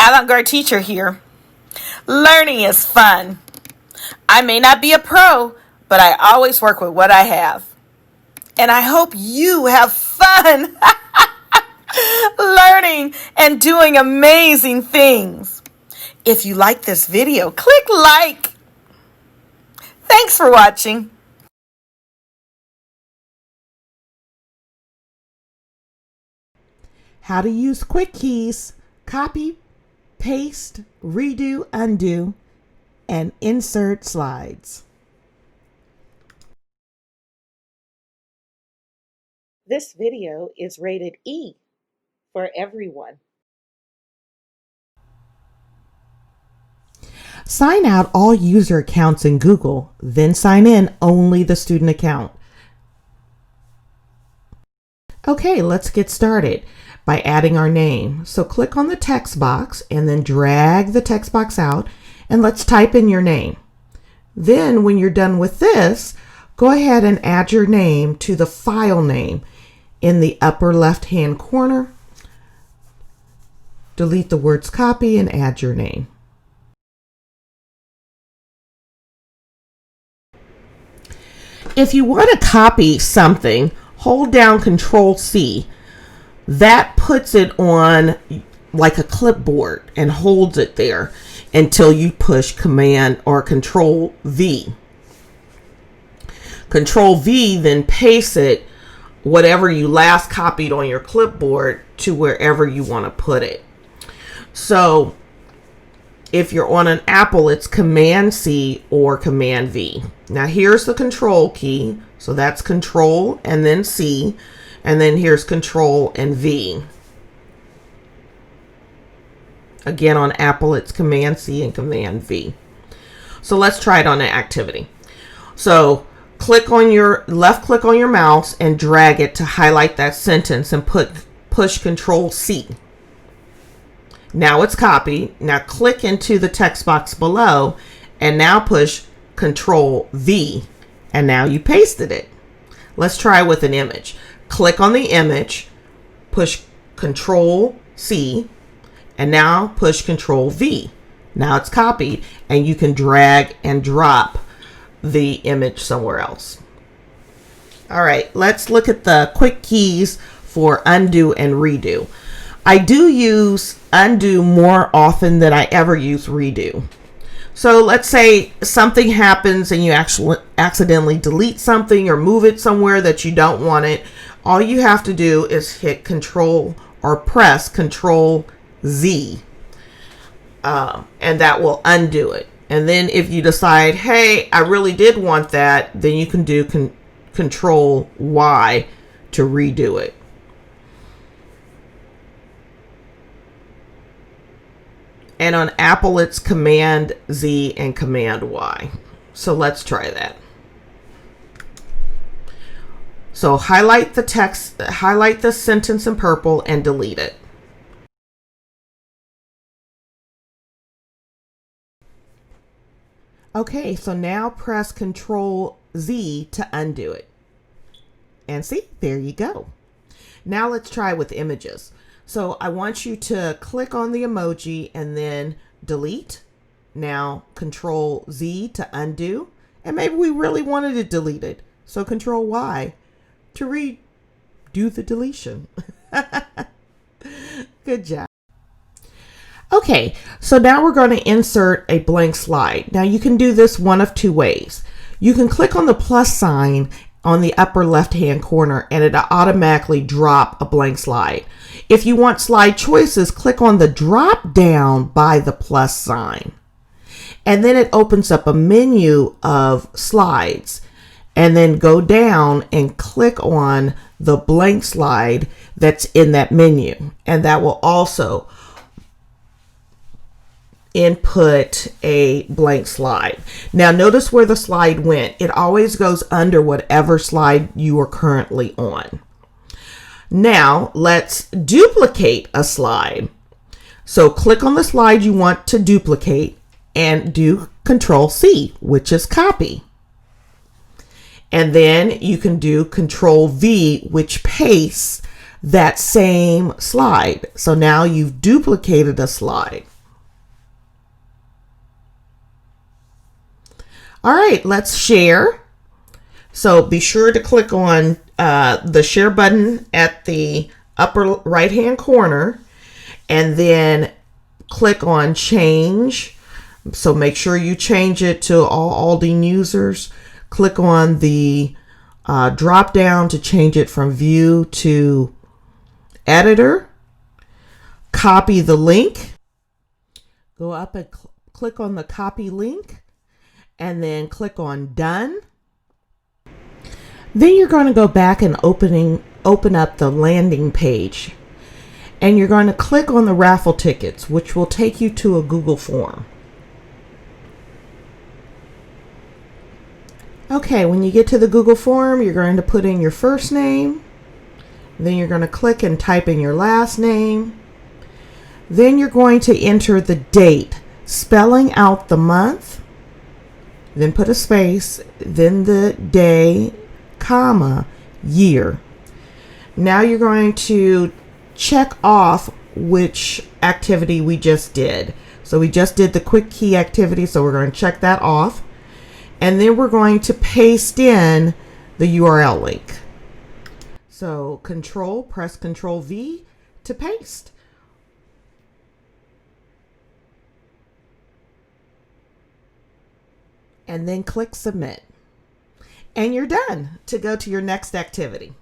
Avant-garde teacher here. Learning is fun. I may not be a pro, but I always work with what I have. And I hope you have fun learning and doing amazing things. If you like this video, click like. Thanks for watching. How to use quick keys: copy, paste, redo, undo, and insert slides. This video is rated E for everyone. Sign out all user accounts in Google, then sign in only the student account. Okay, let's get started by adding our name. So click on the text box and then drag the text box out, and let's type in your name. Then when you're done with this, go ahead and add your name to the file name in the upper left hand corner. Delete the words copy and add your name. If you want to copy something, hold down Control-C. That puts it on like a clipboard and holds it there until you push Command or Control-V. Control-V then pastes it, whatever you last copied on your clipboard, to wherever you want to put it. So if you're on an Apple, it's Command-C or Command-V. Now here's the Control key. So that's Control and then C. And then here's Control and V. Again, on Apple, it's Command-C and Command-V. So let's try it on an activity. So click on your left click on your mouse and drag it to highlight that sentence and push Control-C. Now it's copied. Now click into the text box below and now push Control-V, and now you pasted it. Let's try with an image. Click on the image, push Control-C, and now push Control-V. Now it's copied, and you can drag and drop the image somewhere else. All right, let's look at the quick keys for undo and redo. I do use undo more often than I ever use redo. So let's say something happens and you actually accidentally delete something or move it somewhere that you don't want it. All you have to do is hit Control or press Control-Z, and that will undo it. And then if you decide, hey, I really did want that, then you can do Control-Y to redo it. And on Apple, it's Command-Z and Command-Y. So let's try that. So highlight the text, highlight the sentence in purple and delete it. Okay, so now press Control-Z to undo it. And see, there you go. Now let's try with images. So I want you to click on the emoji and then delete. Now Control-Z to undo. And maybe we really wanted to delete it. So Control-Y to redo the deletion. Good job. Okay, so now we're going to insert a blank slide. Now you can do this one of two ways. You can click on the plus sign on the upper left hand corner and it'll automatically drop a blank slide. If you want slide choices, click on the drop down by the plus sign. And then it opens up a menu of slides. And then go down and click on the blank slide that's in that menu. And that will also input a blank slide. Now notice where the slide went. It always goes under whatever slide you are currently on. Now let's duplicate a slide. So click on the slide you want to duplicate and do Control-C, which is copy. And then you can do Control-V, which pastes that same slide. So now you've duplicated a slide. All right, let's share. So be sure to click on the share button at the upper right hand corner and then click on change. So make sure you change it to all Aldi users. Click on the drop down to change it from view to editor. Copy the link. Go up and click on the copy link and then click on done. Then you're going to go back and open up the landing page. And you're going to click on the raffle tickets, which will take you to a Google form. Okay, when you get to the Google form, you're going to put in your first name. Then you're going to click and type in your last name. Then you're going to enter the date, spelling out the month. Then put a space, then the day, comma, year. Now you're going to check off which activity we just did. So we just did the quick key activity, so we're going to check that off. And then we're going to paste in the URL link. So press Control V to paste. And then click submit. And you're done to go to your next activity.